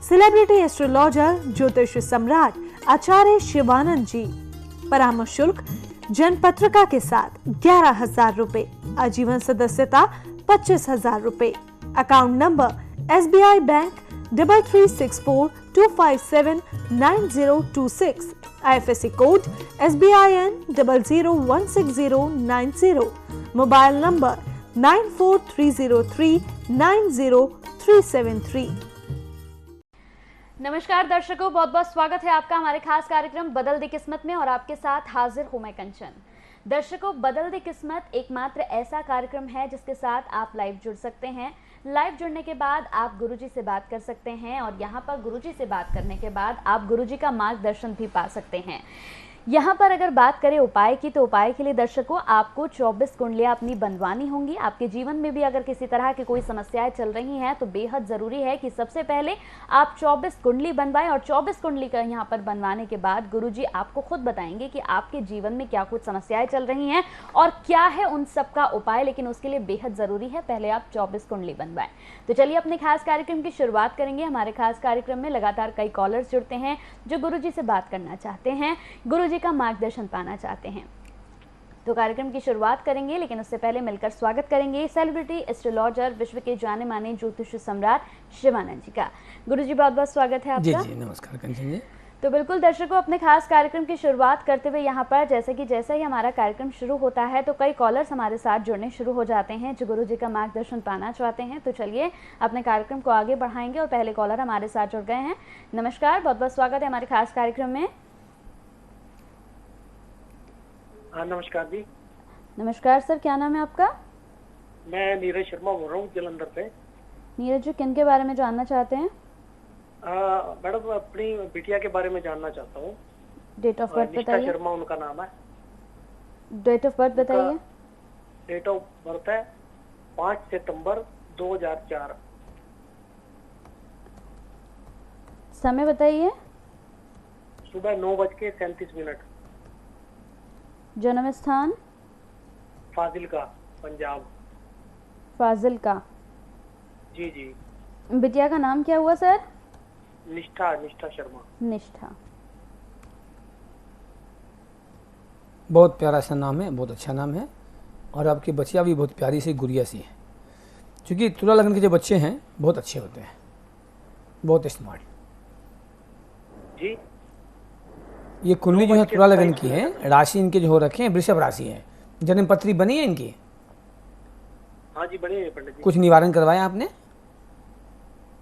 Celebrity astrologer ज्योतिष सम्राट आचार्य शिवानंद जी। परामर्श शुल्क जनपत्रिका के साथ 11,000 रुपए, आजीवन सदस्यता 25,000 रुपए। Account number SBI bank 336425799026, IFSC code SBIN 0016090, mobile number 9430390373। नमस्कार दर्शकों, बहुत बहुत स्वागत है आपका हमारे खास कार्यक्रम बदल दी किस्मत में और आपके साथ हाजिर हूं मैं कंचन। दर्शकों, बदल दी किस्मत एकमात्र ऐसा कार्यक्रम है जिसके साथ आप लाइव जुड़ सकते हैं। लाइव जुड़ने के बाद आप गुरुजी से बात कर सकते हैं और यहाँ पर गुरुजी से बात करने के बाद आप गुरुजी का मार्गदर्शन भी पा सकते हैं। यहाँ पर अगर बात करें उपाय की, तो उपाय के लिए दर्शकों आपको 24 कुंडलियाँ अपनी बनवानी होंगी। आपके जीवन में भी अगर किसी तरह की कोई समस्याएं चल रही हैं तो बेहद ज़रूरी है कि सबसे पहले आप 24 कुंडली बनवाएं और 24 कुंडली का यहाँ पर बनवाने के बाद गुरुजी आपको खुद बताएंगे कि आपके जीवन में क्या कुछ समस्याएं चल रही हैं और क्या है उन सब का उपाय। लेकिन उसके लिए बेहद ज़रूरी है पहले आप 24 कुंडली बनवाएं। तो चलिए अपने खास कार्यक्रम की शुरुआत करेंगे। हमारे खास कार्यक्रम में लगातार कई कॉलर्स जुड़ते हैं जो गुरुजी से बात करना चाहते हैं, गुरुजी का मार्गदर्शन पाना चाहते हैं। तो कार्यक्रम की शुरुआत करेंगे, लेकिन उससे पहले मिलकर स्वागत करेंगे सेलिब्रिटी एस्ट्रोलॉजर, विश्व के जाने माने ज्योतिष सम्राट शिवानंद जी का। गुरुजी बहुत बहुत स्वागत है आपका। जी नमस्कार कंचन जी। तो बिल्कुल दर्शकों, अपने खास कार्यक्रम की शुरुआत करते हुए यहाँ पर जैसे ही हमारा कार्यक्रम शुरू होता है तो कई कॉलर्स हमारे साथ जुड़ने शुरू हो जाते हैं जो गुरुजी का मार्गदर्शन पाना चाहते हैं। तो चलिए अपने कार्यक्रम को आगे बढ़ाएंगे और पहले कॉलर हमारे साथ जुड़ गए हैं। नमस्कार, बहुत बहुत स्वागत है हमारे खास कार्यक्रम में। हाँ नमस्कार जी। नमस्कार सर, क्या नाम है आपका? मैं नीरज शर्मा बोल रहा हूँ जलंधर से। नीरज जी, किन के बारे में जानना चाहते हैं? मैडम अपनी बिटिया के बारे में जानना चाहता हूँ। डेट ऑफ बर्थ बताइए। शर्मा उनका नाम है। डेट ऑफ बर्थ बताइए। डेट ऑफ बर्थ है 5 सितंबर 2004। समय बताइए। सुबह 9:37। जन्म स्थान? फाजिलका, पंजाब। फाजिलका। जी जी। बिटिया का नाम क्या हुआ सर? निष्ठा शर्मा। निष्ठा। बहुत प्यारा सा नाम है, बहुत अच्छा नाम है और आपकी बच्चियाँ भी बहुत प्यारी सी गुड़िया सी है। क्योंकि तुला लगन के जो बच्चे हैं बहुत अच्छे होते हैं, बहुत स्मार्ट। जी। ये कुंडली जो है तुला लगन की है, राशि इनके जो हो रखे हैं वृषभ राशि है। जन्म पत्री बनी है इनकी? हाँ जी बनी है पंडित जी। कुछ निवारण करवाया आपने?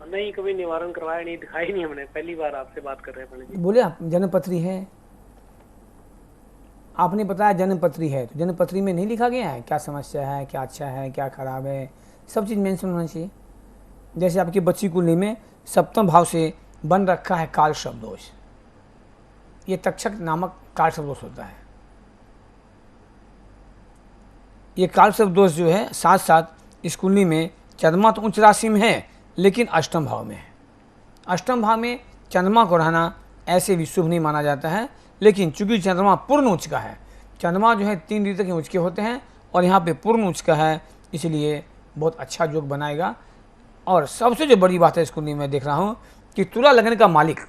नहीं, कभी निवारण करवाया नहीं, दिखाई नहीं हमने, पहली बार आपसे बात कर रहे हैं पंडित जी। बोले आप जन्म पत्री है, आपने बताया जन्म पत्री है, तो जन्म पत्री में नहीं लिखा गया है क्या समस्या है, क्या अच्छा है, क्या खराब है, सब चीज़ मेंशन होना चाहिए। जैसे आपकी बच्ची कुंडली में सप्तम भाव से बन रखा है काल शब्द दोष, ये तक्षक नामक काल शब्द दोष होता है। ये काल शब्द दोष जो है साथ साथ इस कुंडली में चंद्रमा तो उच्च राशि में है लेकिन अष्टम भाव में है। अष्टम भाव में चंद्रमा को रहना ऐसे भी शुभ नहीं माना जाता है, लेकिन चूंकि चंद्रमा पूर्ण उच्च का है, चंद्रमा जो है 3 डिग्री तक उच्च के होते हैं और यहाँ पे पूर्ण उच्च का है, इसलिए बहुत अच्छा योग बनाएगा। और सबसे जो बड़ी बात है इस कुंडली में देख रहा हूँ कि तुला लगन का मालिक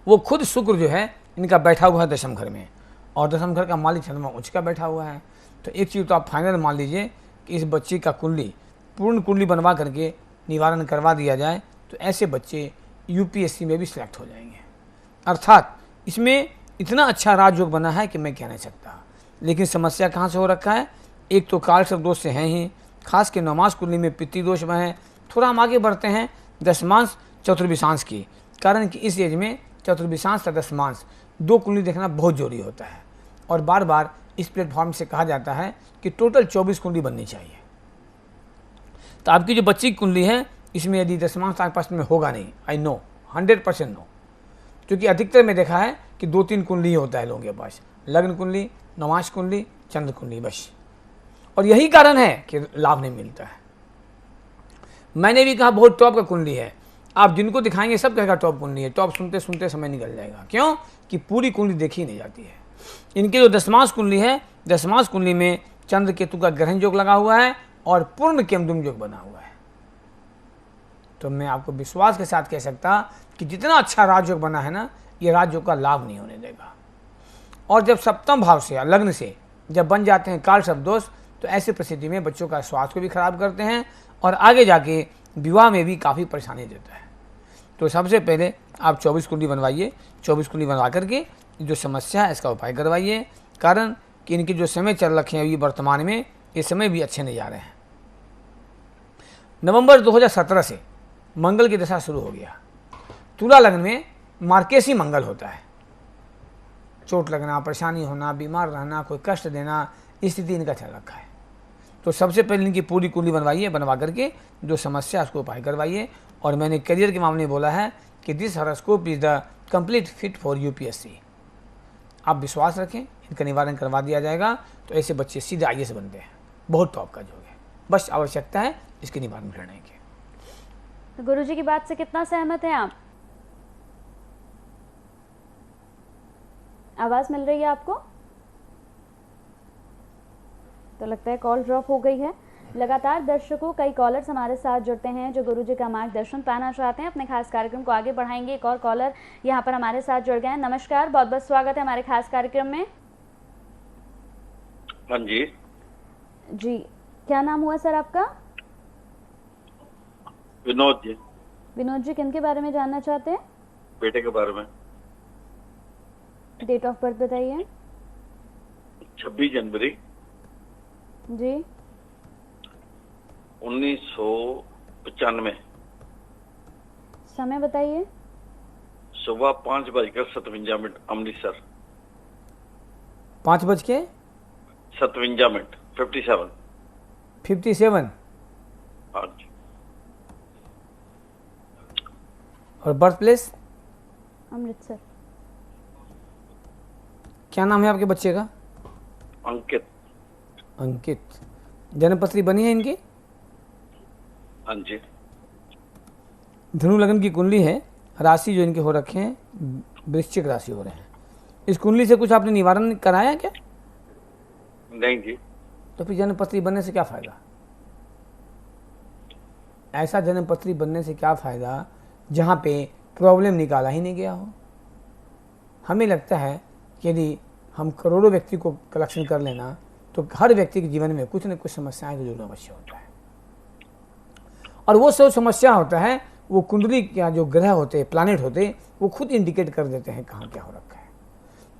वो खुद शुक्र जो है इनका बैठा हुआ है दशम घर में, और दशम घर का मालिक चंद्रमा उच्च का बैठा हुआ है। तो एक चीज़ तो आप फाइनल मान लीजिए कि इस बच्चे का कुंडली पूर्ण कुंडली बनवा करके निवारण करवा दिया जाए तो ऐसे बच्चे UPSC में भी सिलेक्ट हो जाएंगे। अर्थात इसमें इतना अच्छा राजयोग बना है कि मैं कह नहीं सकता। लेकिन समस्या कहाँ से हो रखा है? एक तो काल शब्द दोष से हैं ही, खास के नौमास कुंडली में पितृ दोष में है। थोड़ा हम आगे बढ़ते हैं दशमांश चतुर्विशांश की, कारण कि इस एज में चतुर्विशांश या दशमांश 2 कुंडली देखना बहुत जरूरी होता है। और बार बार इस प्लेटफॉर्म से कहा जाता है कि टोटल 24 कुंडली बननी चाहिए। तो आपकी जो बच्ची की कुंडली है इसमें यदि दशमांश आपके पास में होगा नहीं, आई नो 100% नो, क्योंकि अधिकतर में देखा है कि 2-3 कुंडली होता है लोगों के पास, लग्न कुंडली, नौमास कुंडली, चंद्र कुंडली बस। और यही कारण है कि लाभ नहीं मिलता है। मैंने भी कहा बहुत टॉप का कुंडली है, आप जिनको दिखाएंगे सब कहेगा टॉप कुंडली है। टॉप सुनते सुनते समय निकल जाएगा, क्यों कि पूरी कुंडली देखी नहीं जाती है। इनकी जो दशमांश कुंडली है, दशमांश कुंडली में चंद्र केतु का ग्रहण योग लगा हुआ है और पूर्ण केमदुम योग बना हुआ है। तो मैं आपको विश्वास के साथ कह सकता कि जितना अच्छा राजयोग बना है ना, ये राजयोग का लाभ नहीं होने देगा। और जब सप्तम भाव से या लग्न से जब बन जाते हैं काल सर्प दोष, तो ऐसी परिस्थिति में बच्चों का स्वास्थ्य को भी खराब करते हैं और आगे जाके विवाह में भी काफ़ी परेशानी देता है। तो सबसे पहले आप 24 कुंडली बनवाइए। 24 कुंडली बनवा करके जो समस्या है इसका उपाय करवाइए, कारण कि इनके जो समय चल रखे हैं अभी वर्तमान में, ये समय भी अच्छे नहीं जा रहे हैं। नवंबर 2017 से मंगल की दशा शुरू हो गया। तुला लग्न में मार्केसी मंगल होता है। चोट लगना, परेशानी होना, बीमार रहना, कोई कष्ट देना, स्थिति इनका चल रखा है। तो सबसे पहले इनकी पूरी कुंडली बनवाइए, बनवा करके जो समस्या है उसको उपाय करवाइए। और मैंने करियर के मामले में बोला है कि this horoscope is the complete fit for UPSC. आप विश्वास रखें, इनका निवारण करवा दिया जाएगा। तो ऐसे बच्चे सीधे आईएएस बनते हैं, बहुत टॉप का जोग है। बस आवश्यकता है इसके निवारण करने की। तो गुरुजी की बात से कितना सहमत हैं आप? आवाज मिल रही है आपको? तो लगता है कॉल ड्रॉप हो गई है। लगातार दर्शकों, कई कॉलर्स हमारे साथ जुड़ते हैं जो गुरुजी का मार्गदर्शन पाना चाहते हैं, अपने खास कार्यक्रम को आगे बढ़ाएंगे। एक और कॉलर यहाँ पर हमारे साथ जुड़ गए हैं। नमस्कार, बहुत बहुत स्वागत है हमारे खास कार्यक्रम में। हाँ जी जी, क्या नाम हुआ सर आपका? विनोद जी। विनोद जी, किन के बारे में जानना चाहते हैं? बेटे के बारे में। डेट ऑफ बर्थ बताइए। 26 जनवरी जी। 1995। समय बताइए। सुबह 5:57 अमृतसर। 5:57 57। 57। हाँ जी। और बर्थ प्लेस? अमृतसर। क्या नाम है आपके बच्चे का? अंकित। अंकित। जन्मपत्री बनी है इनकी? हाँ जी। धनु लग्न की कुंडली है। राशि जो इनके हो रखे हैं वृश्चिक राशि हो रहे हैं। इस कुंडली से कुछ आपने निवारण कराया क्या? नहीं जी। तो फिर जन्मपत्री बनने से क्या फायदा? ऐसा जन्मपत्री बनने से क्या फायदा जहाँ पे प्रॉब्लम निकाला ही नहीं गया हो। हमें लगता है कि यदि हम करोड़ों व्यक्ति को कलेक्शन कर लेना तो हर व्यक्ति के जीवन में कुछ न कुछ समस्याएं तो जरूर अवश्य होता है। और वो सब समस्या होता है, वो कुंडली क्या जो ग्रह होते, प्लानेट होते, वो खुद इंडिकेट कर देते हैं कहाँ क्या हो रखा है।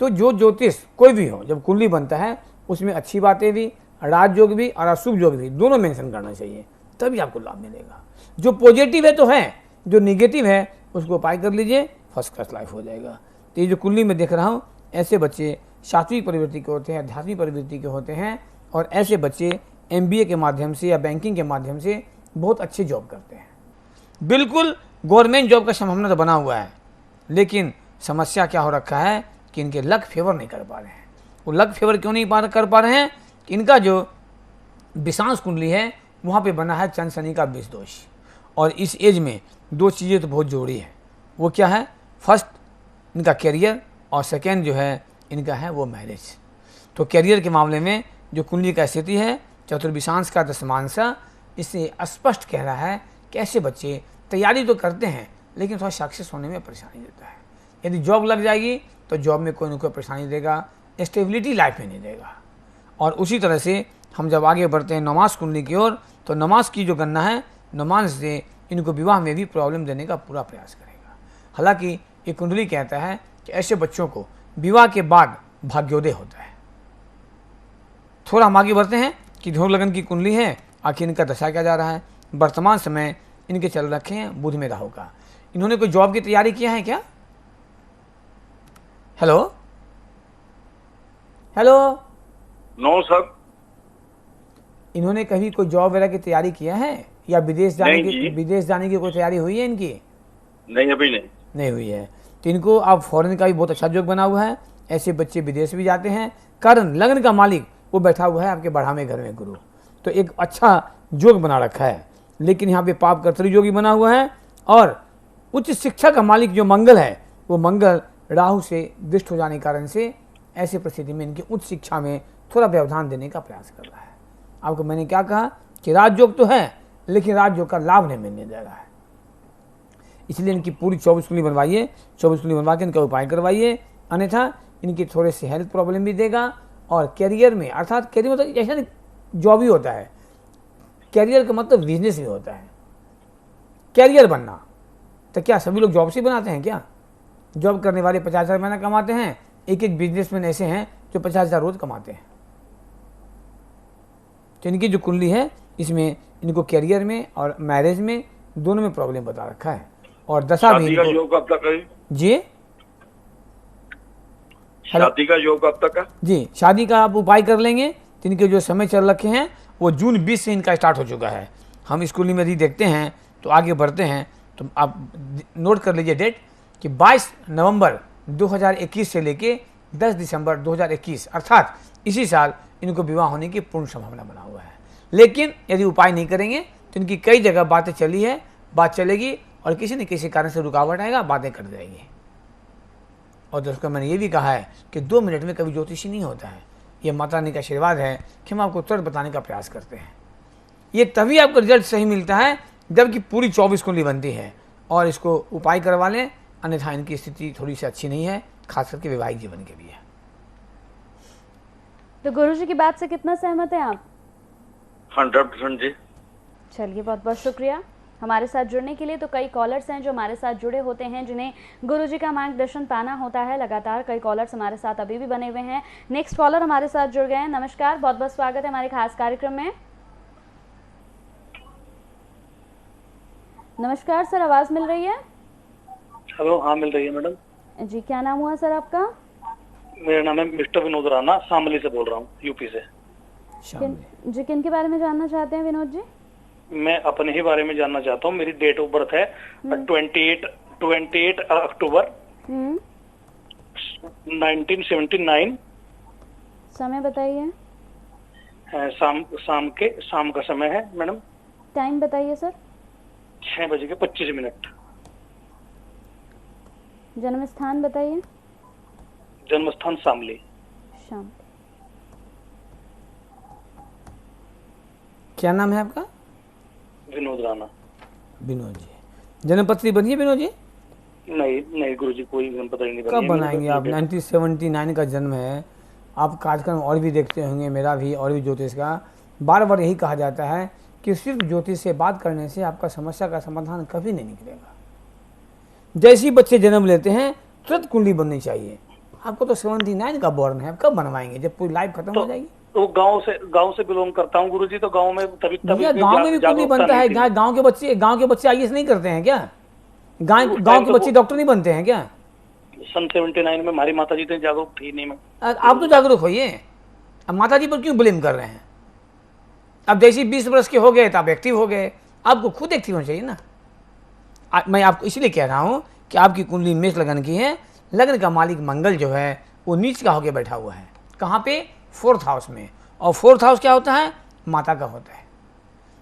तो जो ज्योतिष कोई भी हो, जब कुंडली बनता है उसमें अच्छी बातें भी, राजयोग भी और अशुभ योग भी दोनों मेंशन करना चाहिए, तभी आपको लाभ मिलेगा। जो पॉजिटिव है तो है, जो निगेटिव है उसको उपाय कर लीजिए, फर्स्ट क्लास लाइफ हो जाएगा। तो ये जो कुंडली में देख रहा हूँ, ऐसे बच्चे सात्विक प्रवृत्ति के होते हैं, आध्यात्मिक प्रवृत्ति के होते हैं। और ऐसे बच्चे MBA के माध्यम से या बैंकिंग के माध्यम से बहुत अच्छी जॉब करते हैं। बिल्कुल गवर्नमेंट जॉब का संभावना तो बना हुआ है, लेकिन समस्या क्या हो रखा है कि इनके लक फेवर नहीं कर पा रहे हैं। वो लक फेवर क्यों नहीं कर पा रहे हैं कि इनका जो विषांश कुंडली है वहाँ पे बना है चंद्र शनि का विष दोष। और इस एज में दो चीज़ें तो बहुत जरूरी है। वो क्या है? फर्स्ट इनका कैरियर, और सेकेंड जो है इनका है वो मैरिज। तो कैरियर के मामले में जो कुंडली का स्थिति है चतुर्विशांश का दशमांशा, इससे स्पष्ट कह रहा है कि ऐसे बच्चे तैयारी तो करते हैं लेकिन थोड़ा सक्सेस होने में परेशानी देता है। यदि जॉब लग जाएगी तो जॉब में कोई ना कोई परेशानी देगा, स्टेबिलिटी लाइफ में नहीं देगा। और उसी तरह से हम जब आगे बढ़ते हैं नौमास कुंडली की ओर, तो नौमास की जो गणना है, नौमास से इनको विवाह में भी प्रॉब्लम देने का पूरा प्रयास करेगा। हालांकि ये कुंडली कहता है कि ऐसे बच्चों को विवाह के बाद भाग्योदय होता है। थोड़ा हम आगे बढ़ते हैं कि धनु लग्न की कुंडली है, आखिर इनका दशा क्या जा रहा है। वर्तमान समय इनके चल रखे हैं बुध में राहु का। इन्होंने कोई जॉब की तैयारी किया है क्या? Hello hello. No sir. इन्होंने कभी कोई जॉब वगैरह की तैयारी किया है या विदेश जाने की कोई तैयारी हुई है इनकी? नहीं, अभी नहीं हुई है। तो इनको अब फॉरेन का भी बहुत अच्छा योग बना हुआ है। ऐसे बच्चे विदेश भी जाते हैं, कारण लग्न का मालिक वो बैठा हुआ है आपके 12वें घर में गुरु। तो एक अच्छा योग बना रखा है, लेकिन यहाँ पे पाप कर्तरी योगी बना हुआ है। और उच्च शिक्षा का मालिक जो मंगल है, वो मंगल राहु से दुष्ट हो जाने के कारण से ऐसी परिस्थिति में इनकी उच्च शिक्षा में थोड़ा व्यवधान देने का प्रयास कर रहा है। आपको मैंने क्या कहा कि राजयोग तो है, लेकिन राजयोग का लाभ नहीं मिलने दे रहा है। इसलिए इनकी पूरी 24 कुंडली बनवाइए, 24 कुंडली बनवा के इनका उपाय करवाइए, अन्यथा इनकी थोड़े से हेल्थ प्रॉब्लम भी देगा। और कैरियर में, अर्थात कैरियर मतलब ऐसा नहीं जॉब ही होता है, कैरियर का मतलब बिजनेस भी होता है। कैरियर बनना तो क्या सभी लोग जॉब से बनाते हैं क्या? जॉब करने वाले 50,000 महीना कमाते हैं, एक एक बिजनेसमैन ऐसे हैं जो 50,000 रोज कमाते हैं। तो इनकी जो कुंडली है इसमें इनको कैरियर में और मैरिज में दोनों में प्रॉब्लम बता रखा है। और दशा भी शादी का योग कब तक है जी? शादी का योग कब तक है जी, शादी का आप उपाय कर लेंगे तो इनके जो समय चल रखे हैं वो जून 20 से इनका स्टार्ट हो चुका है। हम इस कुंडली में यदि देखते हैं तो आगे बढ़ते हैं तो आप नोट कर लीजिए डेट कि 22 नवंबर 2021 से लेके 10 दिसंबर 2021 अर्थात इसी साल इनको विवाह होने की पूर्ण संभावना बना हुआ है। लेकिन यदि उपाय नहीं करेंगे तो इनकी कई जगह बातें चली है, बात चलेगी और किसी न किसी कारण से रुकावट आएगा, बातें कट जाएगी। और दोस्तों मैंने ये भी कहा है कि 2 मिनट में कभी ज्योतिषी नहीं होता है। ये माता रानी का आशीर्वाद है कि हम आपको तुरंत बताने का प्रयास करते हैं। ये तभी आपको रिजल्ट सही मिलता है जबकि पूरी 24 कुंडली बनती है और इसको उपाय करवा लें, अन्यथा इनकी स्थिति थोड़ी सी अच्छी नहीं है, खास करके वैवाहिक जीवन के लिए। तो गुरुजी की बात से कितना सहमत हैं आप? 100% जी। चलिए, बहुत बहुत शुक्रिया हमारे साथ जुड़ने के लिए। तो कई कॉलर्स हैं जो हमारे साथ जुड़े होते हैं, जिन्हें गुरुजी का मार्गदर्शन पाना होता है। लगातार कई कॉलर्स हमारे साथ अभी भी बने हुए हैं। नेक्स्ट कॉलर हमारे साथ जुड़ गए हैं। नमस्कार, बहुत बहुत स्वागत है हमारे खास कार्यक्रम में। नमस्कार सर, आवाज मिल रही है? हेलो, हाँ मिल रही है मैडम। जी, क्या नाम हुआ सर आपका? मेरा नाम है मिस्टर विनोद राणा, शामली से बोल रहा हूँ, यूपी से। जी, किन के बारे में जानना चाहते हैं विनोद जी? मैं अपने ही बारे में जानना चाहता हूँ। मेरी डेट ऑफ बर्थ है 28 अक्टूबर 1979। समय बताइए। शाम का समय है मैडम। टाइम बताइए सर। 6:25। जन्म स्थान बताइए। जन्म स्थान शामली। शाम। क्या नाम है आपका? विनोद राणा। विनोद जी, जन्मपत्री बनी है विनोद जी? नहीं गुरुजी, कोई पता ही नहीं। कब बनाएंगे आप? 1979 का जन्म है। आप कार्यक्रम और भी देखते होंगे, मेरा भी और भी ज्योतिष का। बार बार यही कहा जाता है कि सिर्फ ज्योतिष से बात करने से आपका समस्या का समाधान कभी नहीं निकलेगा। जैसे ही बच्चे जन्म लेते हैं तुरंत कुंडली बननी चाहिए। आपको तो 79 का बॉर्न है, कब बनवाएंगे जब पूरी लाइफ खत्म हो जाएगी? तो गांव से बिलोंग करता हूँ गुरुजी, तो गांव में तभी गांव में भी कुंडली बनता है। गांव के बच्चे आईएएस नहीं करते हैं क्या? गांव के बच्चे डॉक्टर नहीं बनते हैं क्या? सन 79 में हमारी माता जी तो जागरूक थी नहीं। मैं आप तो जागरूक होइए। अब माता जी पर क्यों ब्लेम कर रहे हैं? अब जैसे 20 वर्ष के हो गए तो आप एक्टिव हो गए, आपको खुद एक्टिव होना चाहिए ना। मैं आपको इसलिए कह रहा हूँ कि आपकी कुंडली मेष लगन की है। लग्न का मालिक मंगल जो है वो नीच का होकर बैठा हुआ है। कहाँ पे? 4th हाउस में। और 4th हाउस क्या होता है? माता का होता है।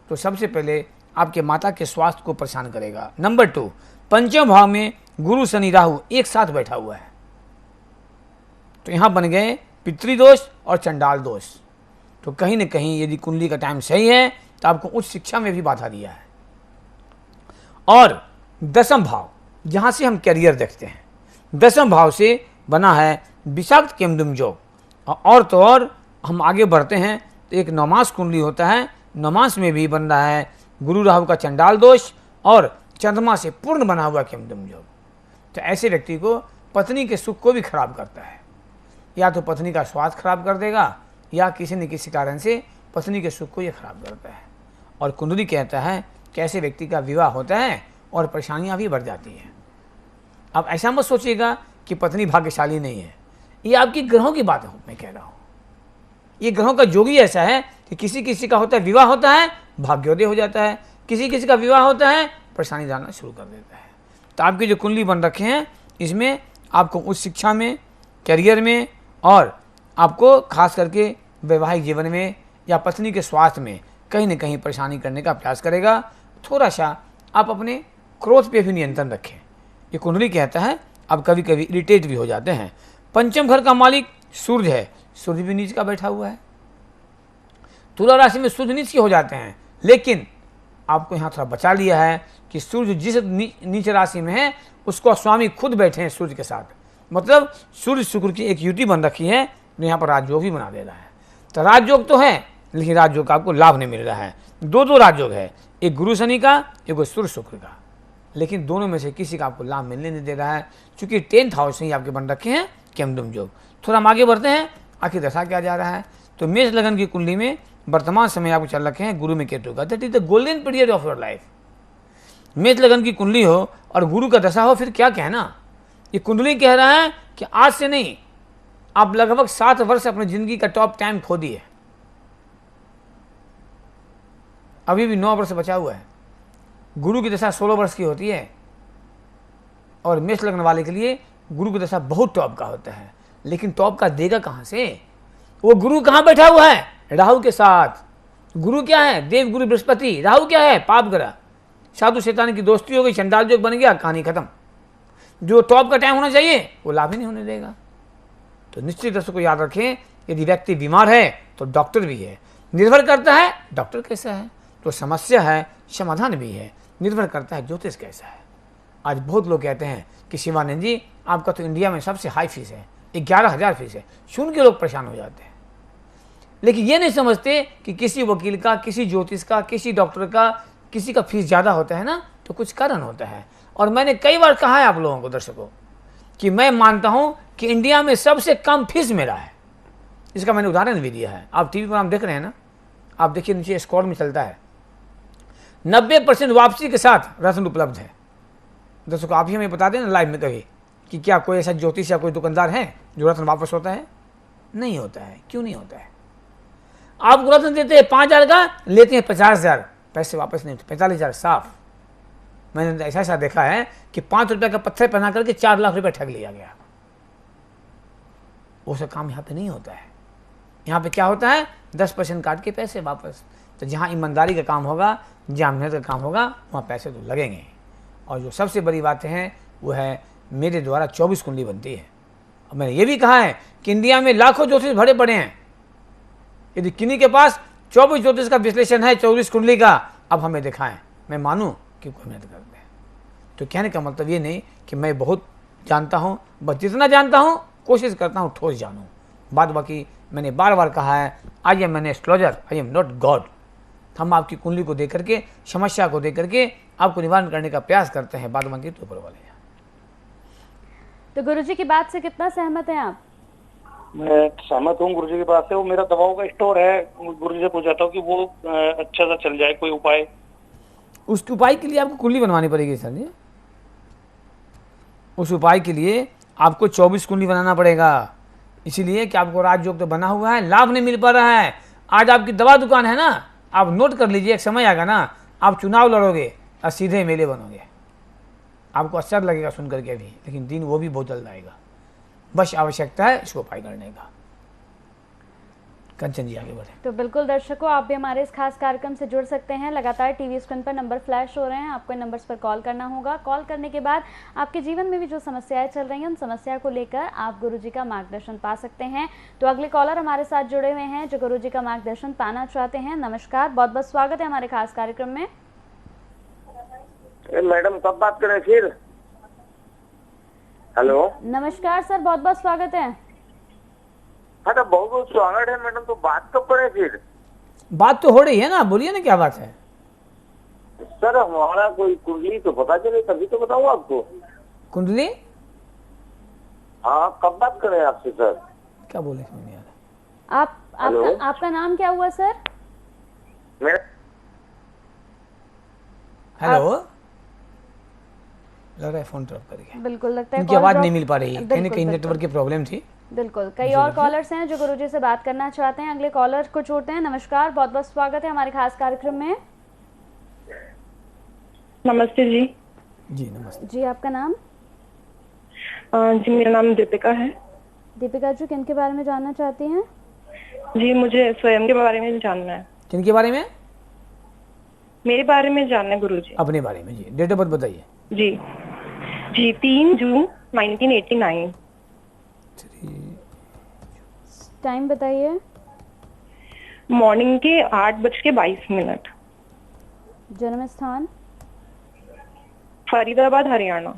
तो सबसे पहले आपके माता के स्वास्थ्य को परेशान करेगा। नंबर 2, पंचम भाव में गुरु शनि राहु एक साथ बैठा हुआ है, तो यहां बन गए पितृदोष और चंडाल दोष। तो कहीं ना कहीं यदि कुंडली का टाइम सही है तो आपको उच्च शिक्षा में भी बाधा दिया है। और 10वां भाव जहां से हम कैरियर देखते हैं, 10वां भाव से बना है विषाक्त केमदुम योग। और तो और हम आगे बढ़ते हैं तो एक नौमास कुंडली होता है। नौमास में भी बन रहा है गुरु राहु का चंडाल दोष और चंद्रमा से पूर्ण बना हुआ केमदुम योग। तो ऐसे व्यक्ति को पत्नी के सुख को भी खराब करता है। या तो पत्नी का स्वास्थ्य खराब कर देगा या किसी न किसी कारण से पत्नी के सुख को ये खराब करता है। और कुंडली कहता है कि ऐसे व्यक्ति का विवाह होता है और परेशानियां भी बढ़ जाती हैं। अब ऐसा मत सोचिएगा कि पत्नी भाग्यशाली नहीं है, ये आपकी ग्रहों की बात है। मैं कह रहा हूँ ये ग्रहों का जोगी ऐसा है कि किसी किसी का होता है विवाह होता है भाग्योदय हो जाता है, किसी किसी का विवाह होता है परेशानी डालना शुरू कर देता है। तो आपकी जो कुंडली बन रखे हैं इसमें आपको उच्च शिक्षा में, करियर में और आपको खास करके वैवाहिक जीवन में या पत्नी के स्वास्थ्य में कहीं ना कहीं परेशानी करने का प्रयास करेगा। थोड़ा सा आप अपने क्रोध पे भी नियंत्रण रखें। ये कुंडली कहता है आप कभी कभी इरिटेट भी हो जाते हैं। पंचम घर का मालिक सूर्य है, सूर्य भी नीच का बैठा हुआ है। तुला राशि में सूर्य नीच के हो जाते हैं, लेकिन आपको यहाँ थोड़ा बचा लिया है कि सूर्य जिस नीच राशि में है उसको स्वामी खुद बैठे हैं सूर्य के साथ, मतलब सूर्य शुक्र की एक युति बन रखी है, तो यहाँ पर राजयोग भी बना दे रहा है। तो राजयोग तो है, लेकिन राजयोग का आपको लाभ नहीं मिल रहा है। दो राजयोग है, एक गुरु शनि का, एक सूर्य शुक्र का, लेकिन दोनों में से किसी का आपको लाभ मिलने नहीं दे रहा है, क्योंकि 10th हाउस से ही आपके बन रखे हैं केमदुम योग। थोड़ा हम आगे बढ़ते हैं, आखिर दशा क्या जा रहा है। तो मेष लगन की कुंडली में वर्तमान समय आपको चल रखे हैं गुरु में केतु का, that is the golden period of your life. मेष लगन की कुंडली हो और गुरु का दशा हो, फिर क्या कहना। ये कुंडली कह रहा है कि आज से नहीं, आप लगभग 7 वर्ष अपनी जिंदगी का टॉप टाइम खो दिए, अभी भी 9 वर्ष बचा हुआ है। गुरु की दशा 16 वर्ष की होती है, और मेष लगन वाले के लिए गुरु की दशा बहुत टॉप का होता है, लेकिन टॉप का देगा कहां से। वो गुरु कहां बैठा हुआ है, राहु के साथ। गुरु क्या है, देव गुरु बृहस्पति। राहु क्या है, पाप ग्रह। साधु शैतान की दोस्ती हो गई, चंडाल योग बन गया, कहानी खत्म। जो टॉप का टाइम होना चाहिए वो लाभ ही नहीं होने देगा। तो निश्चित दर्शक को याद रखें, यदि व्यक्ति बीमार है तो डॉक्टर भी है, निर्भर करता है डॉक्टर कैसा है, तो समस्या है समाधान भी है, निर्भर करता है ज्योतिष कैसा है। आज बहुत लोग कहते हैं कि शिवानंद जी आपका तो इंडिया में सबसे हाई फीस है, 11,000 फीस है। सुन के लोग परेशान हो जाते हैं, लेकिन ये नहीं समझते कि किसी वकील का, किसी ज्योतिष का, किसी डॉक्टर का, किसी का फीस ज़्यादा होता है ना, तो कुछ कारण होता है। और मैंने कई बार कहा है आप लोगों को, दर्शकों, कि मैं मानता हूं कि इंडिया में सबसे कम फीस मेरा है। इसका मैंने उदाहरण भी दिया है, आप टीवी पर हम देख रहे हैं ना, आप देखिए नीचे स्कोर में चलता है 90% वापसी के साथ रत्न उपलब्ध है। दर्शकों आप ही हमें बता दें ना लाइव में कभी कि क्या कोई ऐसा ज्योतिष या कोई दुकानदार है जो रत्न वापस होता है? नहीं होता है। क्यों नहीं होता है? आपको रत्न देते हैं 5,000 का, लेते हैं 50,000, पैसे वापस नहीं होते, 45,000 साफ। मैंने ऐसा देखा है कि 5 रुपये का पत्थर पहना करके 4 लाख रुपए ठग लिया गया। वो सब काम यहाँ पे नहीं होता है। यहाँ पे क्या होता है, 10% काट के पैसे वापस। तो जहाँ ईमानदारी का काम होगा, जहाँ मेहनत का काम होगा, वहाँ पैसे तो लगेंगे। और जो सबसे बड़ी बातें हैं वो है मेरे द्वारा 24 कुंडली बनती है। और मैंने ये भी कहा है कि इंडिया में लाखों ज्योतिष भरे पड़े हैं, यदि किन्हीं के पास 24 ज्योतिष का विश्लेषण है, 24 कुंडली का, अब हमें दिखाएं, मैं मानूं कि कोई मेहनत करते हैं। तो कहने का मतलब ये नहीं कि मैं बहुत जानता हूं, बस जितना जानता हूं कोशिश करता हूं ठोस जानूं। बाद बाकी मैंने बार बार कहा है, I am an astrologer, I am not God. हम आपकी कुंडली को देख करके, समस्या को देख करके आपको निवारण करने का प्रयास करते हैं, बाद बाकी तो ऊपर वाले हैं। तो गुरुजी की बात से कितना सहमत हैं आप? मैं सहमत हूँ गुरुजी की बात से। वो मेरा दवाओं का स्टोर है, गुरुजी से पूछा हूँ कि वो अच्छा सा चल जाए, कोई उपाय। उस उपाय के लिए आपको कुंडली बनवानी पड़ेगी सर जी। उस उपाय के लिए आपको 24 कुंडली बनाना पड़ेगा, इसीलिए कि आपको राजयोग तो बना हुआ है, लाभ नहीं मिल पा रहा है। आज आपकी दवा दुकान है ना, आप नोट कर लीजिए, एक समय आएगा ना आप चुनाव लड़ोगे और सीधे मेले बनोगे। आपको अच्छा लगेगा सुन करके भी, लेकिन दिन वो भी बहुत जल्द आएगा। बस आवश्यकता है इसको उपाय करने का। कंचन जी आगे बढ़े। तो बिल्कुल दर्शकों, आप भी हमारे इस खास कार्यक्रम से जुड़ सकते हैं। लगातार टीवी स्क्रीन पर नंबर फ्लैश हो रहे हैं, आपको इन नंबर्स पर कॉल करना होगा। कॉल करने के बाद आपके जीवन में भी जो समस्याएं चल रही हैं, उन समस्या को लेकर आप गुरुजी का मार्गदर्शन पा सकते हैं। तो अगले कॉलर हमारे साथ जुड़े हुए हैं जो गुरुजी का मार्गदर्शन पाना चाहते हैं। नमस्कार, बहुत बहुत स्वागत है हमारे खास कार्यक्रम में। मैडम कब बात करें फिर? हेलो, नमस्कार सर, बहुत बहुत स्वागत है। हाँ तो बहुत बहुत स्वागत है मैडम, तो बात कब करें फिर? बात तो हो रही है ना, बोलिए ना क्या बात है। सर हमारा कोई कुंडली तो पता चले तभी तो बताऊँ आपको। कुंडली? हाँ कब बात करें आपसे सर? क्या बोले समझ नहीं आ आप आपका नाम क्या हुआ सर? मेरा हेलो, लग रहा है फोन ड्रॉप कर गया। बिल्कुल लगता है उनकी आवाज नहीं मिल पा रही है, कहीं ना कहीं बिल्कुल। नेटवर्क की प्रॉब्लम थी। बिल्कुल, कई और कॉलर्स हैं जो गुरुजी से बात करना चाहते हैं। अगले कॉलर को छोड़ते हैं। नमस्कार, बहुत बहुत स्वागत है हमारे खास कार्यक्रम में। नमस्ते जी। जी नमस्ते जी, आपका नाम? जी मेरा नाम दीपिका है। दीपिका जी, किन के बारे में जानना चाहती हैं? जी मुझे स्वयं के बारे में जानना है। किनके बारे में? मेरे बारे में जानना है गुरुजी। अपने बारे में। जी डेट ऑफ बर्थ बताइए। जी जी 3 जून 1989। टाइम बताइए। मॉर्निंग के 8:22। जन्म स्थान? फरीदाबाद, हरियाणा।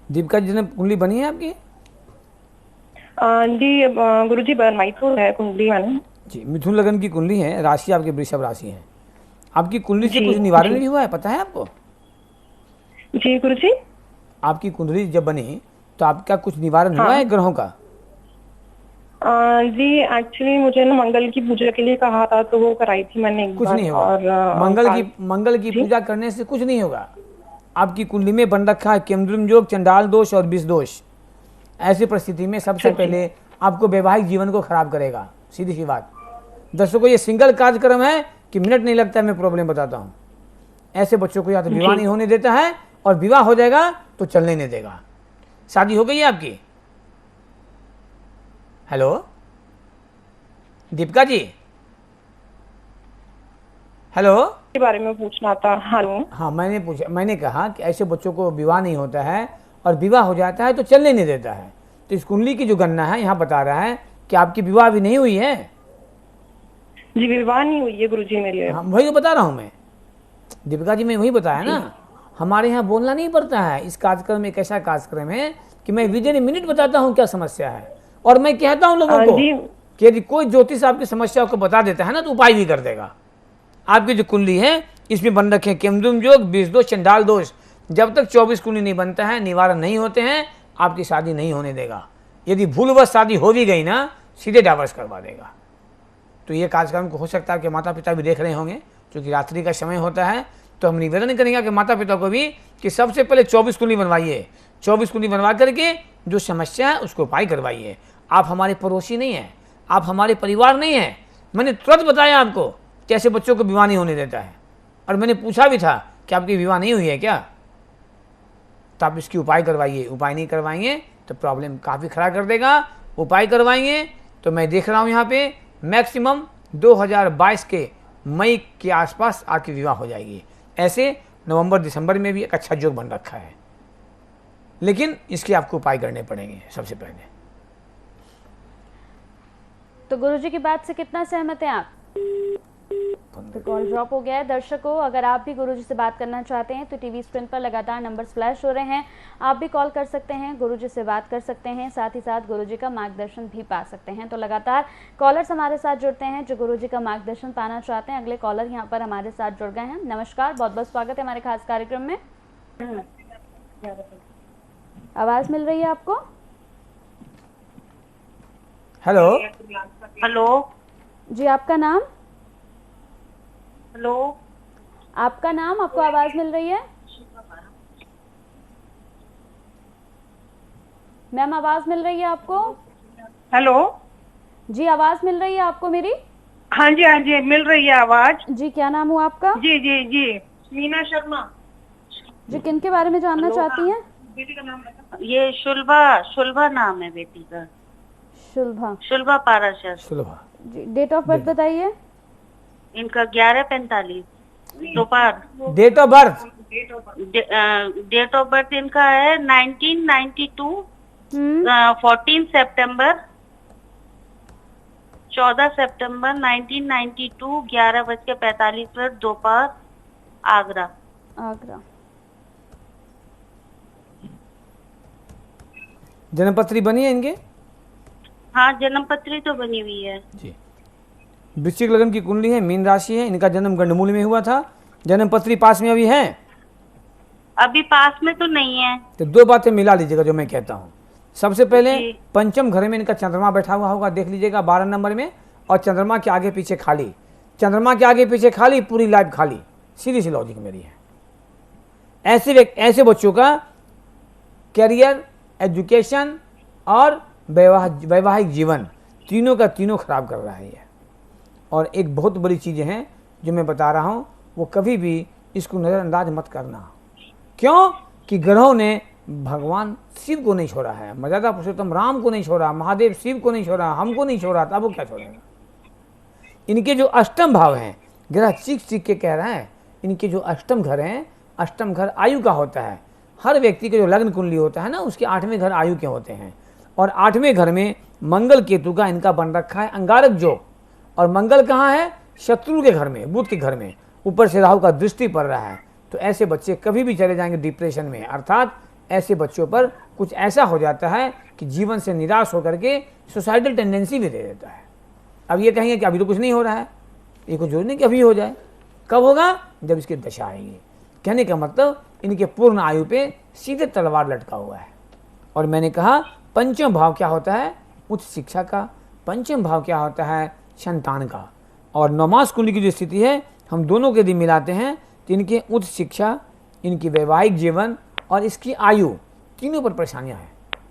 दीपिका जी जन्म कुंडली बनी है आपकी? जी गुरुजी बनवाई तो है कुंडली मैंने। जी, मिथुन लगन की कुंडली है, राशि आपकी वृषभ राशि है। आपकी कुंडली से जी, कुछ निवारण जी। भी हुआ है, पता है आपको? जी गुरुजी। आपकी कुंडली जब बनी तो आपका कुछ निवारण हुआ है ग्रहों का? जी एक्चुअली मुझे ना मंगल की पूजा के लिए कहा था, तो वो कराई थी मैंने एक कुछ बार। नहीं होगा। और मंगल की पूजा करने से कुछ नहीं होगा। आपकी कुंडली में बन रखा है केमद्रुम योग, चंडाल दोष और विष दोष। ऐसी परिस्थिति में सबसे पहले आपको वैवाहिक जीवन को खराब करेगा, सीधी सी बात। दर्शकों, ये सिंगल कार्यक्रम है कि मिनट नहीं लगता है, मैं प्रॉब्लम बताता हूँ। ऐसे बच्चों को या तो विवाह नहीं होने देता है, और विवाह हो जाएगा तो चलने नहीं देगा। शादी हो गई है आपकी? Hello Deepika ji, hello. के बारे में पूछना था। हेलो। हाँ, मैंने कहा कि ऐसे बच्चों को विवाह नहीं होता है और विवाह हो जाता है तो चलने नहीं देता है। तो इस कुंडली की जो गणना है यहाँ बता रहा है कि आपकी विवाह भी नहीं हुई है। जी विवाह नहीं हुई है गुरुजी मेरी। हाँ, वही तो बता रहा हूँ मैं दीपिका जी, मैं वही बताया ना। हमारे यहाँ बोलना नहीं पड़ता है। इस कार्यक्रम में एक ऐसा कार्यक्रम है कि मैं विदिन ए मिनट बताता हूँ क्या समस्या है, और मैं कहता हूँ लोगों को कि यदि कोई ज्योतिष आपकी समस्या को बता देता है ना तो उपाय भी कर देगा। आपकी जो कुंडली है इसमें बन रखे केमद्रुम योग, विष दोष, चंडाल दोष। जब तक 24 कुंडली नहीं बनता है, निवारण नहीं होते हैं, आपकी शादी नहीं होने देगा। यदि भूलवश शादी हो भी गई ना, सीधे डाइवर्स करवा देगा। तो ये कार्यक्रम को हो सकता है कि माता पिता भी देख रहे होंगे, क्योंकि रात्रि का समय होता है। तो हम निवेदन करेंगे कि माता पिता को भी कि सबसे पहले 24 कुंडली बनवाइए। 24 कुंडली बनवा करके जो समस्या है उसको उपाय करवाइए। आप हमारे पड़ोसी नहीं हैं, आप हमारे परिवार नहीं हैं। मैंने तुरंत बताया आपको कि ऐसे बच्चों को विवाह नहीं होने देता है, और मैंने पूछा भी था कि आपकी विवाह नहीं हुई है क्या, तो आप इसकी उपाय करवाइए। उपाय नहीं करवाएंगे तो प्रॉब्लम काफ़ी खड़ा कर देगा। उपाय करवाएंगे तो मैं देख रहा हूँ यहाँ पे मैक्सिमम 2022 के मई के आसपास आपकी विवाह हो जाएगी। ऐसे नवंबर दिसंबर में भी एक अच्छा योग बन रखा है, लेकिन इसके आपको उपाय करने पड़ेंगे सबसे पहले। तो गुरुजी की बात से कितना सहमत हैं आप? तो कॉल ड्रॉप हो गया है। दर्शकों, अगर आप भी गुरुजी से बात करना चाहते हैं तो टीवी स्क्रीन पर लगातार नंबर्स फ्लैश हो रहे हैं, आप भी कॉल कर सकते हैं, गुरुजी से बात कर सकते हैं, साथ ही साथ गुरुजी का मार्गदर्शन भी पा सकते हैं। तो लगातार कॉलर्स हमारे साथ जुड़ते हैं जो गुरुजी का मार्गदर्शन पाना चाहते हैं। अगले कॉलर यहाँ पर हमारे साथ जुड़ गए हैं। नमस्कार, बहुत बहुत स्वागत है हमारे खास कार्यक्रम में। आवाज मिल रही है आपको? हेलो हेलो जी, आपका नाम? हेलो आपका नाम, आपको आवाज मिल रही है? मैम आवाज मिल रही है आपको? हेलो। जी, आवाज मिल रही है आपको मेरी? हाँ जी मिल रही है आवाज। जी, क्या नाम हुआ आपका? जी मीना शर्मा। जी, किन के बारे में जानना चाहती हैं? बेटी का नाम बता। ये शुल्भा नाम है बेटी का। Shulbha Parashar. Sulabha ji, date of birth बताइए। इनका 11:45 दोपहर। Date of birth? Date of birth इनका है 1992 14 सितंबर 14 सितंबर 1992 11:45 दोपहर, आगरा। जन्मपत्री बनी है इनके? हाँ, जन्मपत्री तो बनी हुई है जी। वृश्चिक लगन की कुंडली है, मीन राशि है, इनका जन्म गंडमूल में हुआ था। जन्मपत्री पास में अभी है? अभी पास में तो नहीं है। तो दो बातें मिला लीजिएगा जो मैं कहता हूँ। सबसे पहले जी। पंचम घर में इनका चंद्रमा बैठा हुआ होगा, देख लीजिएगा 12 नंबर में, और चंद्रमा के आगे पीछे खाली। चंद्रमा के आगे पीछे खाली, पूरी लाइफ खाली। सीधी सी लॉजिक मेरी है। ऐसे बच्चों का करियर, एजुकेशन और वैवाहिक जीवन तीनों का तीनों खराब कर रहा है ये। और एक बहुत बड़ी चीज़ है जो मैं बता रहा हूँ, वो कभी भी इसको नज़रअंदाज मत करना। क्यों? कि ग्रहों ने भगवान शिव को नहीं छोड़ा है, मर्यादा पुरुषोत्तम राम को नहीं छोड़ा, महादेव शिव को नहीं छोड़ा, हमको नहीं छोड़ा, था वो क्या छोड़ेगा? इनके जो अष्टम भाव हैं, ग्रह चीख के कह रहा है, इनके जो अष्टम घर हैं, अष्टम घर आयु का होता है। हर व्यक्ति के जो लग्न कुंडली होता है ना, उसके 8वें घर आयु के होते हैं, और 8वें घर में मंगल केतु का इनका बन रखा है अंगारक योग, और मंगल कहाँ है? शत्रु के घर में, बुध के घर में, ऊपर से राहु का दृष्टि पड़ रहा है। तो ऐसे बच्चे कभी भी चले जाएंगे डिप्रेशन में, अर्थात ऐसे बच्चों पर कुछ ऐसा हो जाता है कि जीवन से निराश होकर के सुसाइडल टेंडेंसी भी दे देता है। अब ये कहेंगे कि अभी तो कुछ नहीं हो रहा है, ये कुछ जरूरी नहीं कि अभी हो जाए। कब होगा? जब इसकी दशा आएगी। कहने का मतलब इनके पूर्ण आयु पे सीधे तलवार लटका हुआ है। और मैंने कहा पंचम भाव क्या होता है? उच्च शिक्षा का। पंचम भाव क्या होता है? संतान का। और नवमास कुंडली की जो स्थिति है, हम दोनों के दिन मिलाते हैं तो इनके उच्च शिक्षा, इनकी वैवाहिक जीवन और इसकी आयु, तीनों पर परेशानियां हैं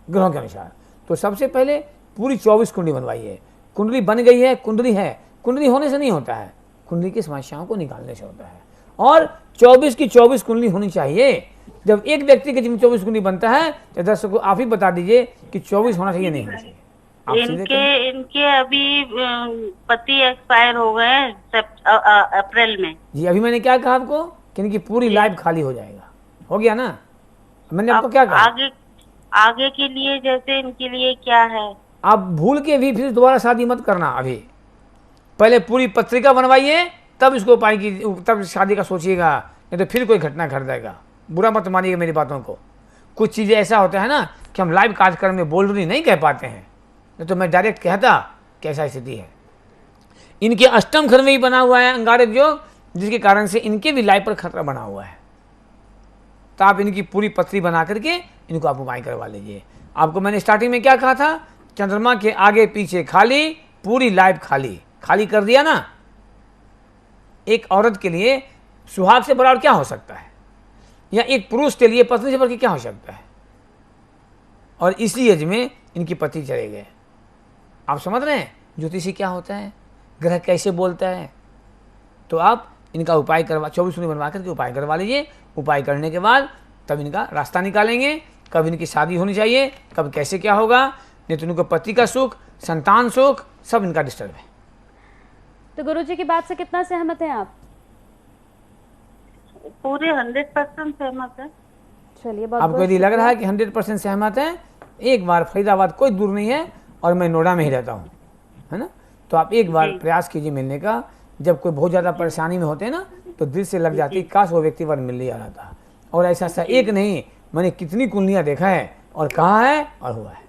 ग्रहों के अनुसार। तो सबसे पहले पूरी 24 कुंडली बनवाइए। कुंडली बन गई है, कुंडली है, कुंडली होने से नहीं होता है, कुंडली की समस्याओं को निकालने से होता है। और 24 की 24 कुंडली होनी चाहिए। जब एक व्यक्ति के जीवन 24 कुंडली बनता है तो दर्शकों आप ही बता दीजिए कि 24 होना चाहिए, नहीं होना चाहिए। इनके अभी पति एक्सपायर हो गए अप्रैल में। जी अभी मैंने क्या कहा आपको कि इनकी पूरी लाइफ खाली हो जाएगा। हो गया ना? मैंने आपको क्या कहा? आगे के लिए जैसे इनके लिए क्या है? आप भूल के भी फिर दोबारा शादी मत करना। अभी पहले पूरी पत्रिका बनवाइए, तब इसको उपाय की, तब शादी का सोचिएगा, नहीं तो फिर कोई घटना घट जाएगा। बुरा मत मानिएगा मेरी बातों को। कुछ चीज़ें ऐसा होता है ना कि हम लाइव कार्यक्रम में बोल रही नहीं कह पाते हैं, नहीं तो मैं डायरेक्ट कहता कैसा स्थिति है। इनके अष्टम घर में ही बना हुआ है अंगारक योग, जिसके कारण से इनके भी लाइफ पर खतरा बना हुआ है। तो आप इनकी पूरी पत्री बना करके इनको आप उपाय करवा लीजिए। आपको मैंने स्टार्टिंग में क्या कहा था? चंद्रमा के आगे पीछे खाली, पूरी लाइफ खाली। खाली कर दिया ना। एक औरत के लिए सुहाग से बड़ा और क्या हो सकता है, या एक पुरुष के लिए पत्नी से बढ़ के क्या हो सकता है। और इसी एज में इनकी पति चले गए। आप समझ रहे हैं ज्योतिषी क्या होता है, ग्रह कैसे बोलता है। तो आप इनका उपाय करवा 24 कुंडली बनवा करके उपाय करवा लीजिए। उपाय करने के बाद तब इनका रास्ता निकालेंगे, कब इनकी शादी होनी चाहिए, कब कैसे क्या होगा। नहीं तो इनको पति का सुख, संतान सुख, सब इनका डिस्टर्ब है। तो गुरुजी की बात से कितना सहमत हैं आप? पूरे 100% सहमत है। चलिए, आपको यदि लग रहा है कि 100% सहमत है, एक बार फरीदाबाद कोई दूर नहीं है और मैं नोएडा में ही रहता हूँ, है ना। तो आप एक बार प्रयास कीजिए मिलने का। जब कोई बहुत ज़्यादा परेशानी में होते हैं ना, तो दिल से लग जाती, काश वो व्यक्ति वन मिल लिया रहता। और ऐसा सा एक नहीं, मैंने कितनी कुंडलियाँ देखा है और कहा है और हुआ है।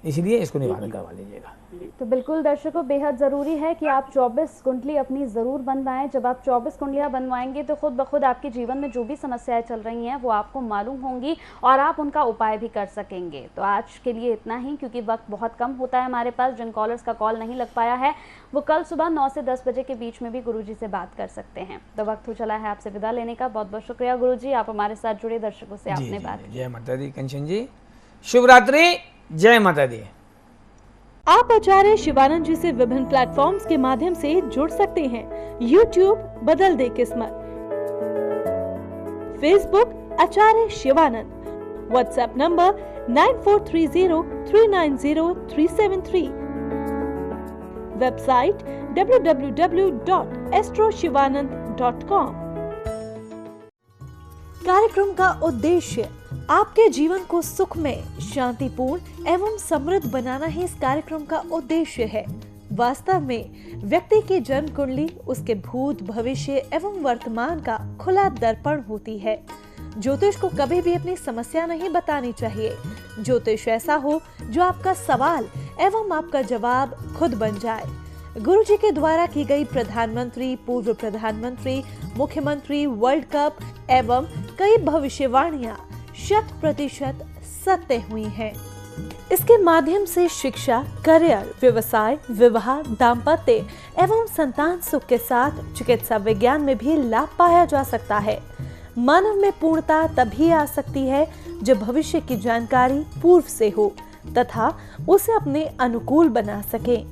इसलिए इसको निवारण करवा लीजिएगा। तो बिल्कुल दर्शकों, बेहद ज़रूरी है कि आप 24 कुंडली अपनी ज़रूर बनवाएं। जब आप 24 कुंडलियां बनवाएंगे तो खुद ब खुद आपके जीवन में जो भी समस्याएं चल रही हैं वो आपको मालूम होंगी और आप उनका उपाय भी कर सकेंगे। तो आज के लिए इतना ही, क्योंकि वक्त बहुत कम होता है हमारे पास। जिन कॉलर्स का कॉल नहीं लग पाया है वो कल सुबह 9 से 10 बजे के बीच में भी गुरुजी से बात कर सकते हैं। तो वक्त हो चला है आपसे विदा लेने का। बहुत बहुत शुक्रिया गुरुजी, आप हमारे साथ जुड़े, दर्शकों से आपने बात की। जय माता दी कंचन जी, शुभ रात्रि, जय माता दी। आप आचार्य शिवानंद जी से विभिन्न प्लेटफॉर्म्स के माध्यम से जुड़ सकते हैं। YouTube बदल दे किस्मत, Facebook Acharya Shivanand, WhatsApp number 9430390373, website www.astroshivanand.com। कार्यक्रम का उद्देश्य आपके जीवन को सुखमय, शांतिपूर्ण एवं समृद्ध बनाना ही इस कार्यक्रम का उद्देश्य है। वास्तव में व्यक्ति की जन्म कुंडली उसके भूत, भविष्य एवं वर्तमान का खुला दर्पण होती है। ज्योतिष को कभी भी अपनी समस्या नहीं बतानी चाहिए। ज्योतिष ऐसा हो जो आपका सवाल एवं आपका जवाब खुद बन जाए। गुरुजी के द्वारा की गई प्रधानमंत्री, पूर्व प्रधानमंत्री, मुख्यमंत्री, वर्ल्ड कप एवं कई भविष्यवाणियां 100% सत्य हुई हैं। इसके माध्यम से शिक्षा, करियर, व्यवसाय, विवाह, दाम्पत्य एवं संतान सुख के साथ चिकित्सा विज्ञान में भी लाभ पाया जा सकता है। मानव में पूर्णता तभी आ सकती है जब भविष्य की जानकारी पूर्व से हो तथा उसे अपने अनुकूल बना सके।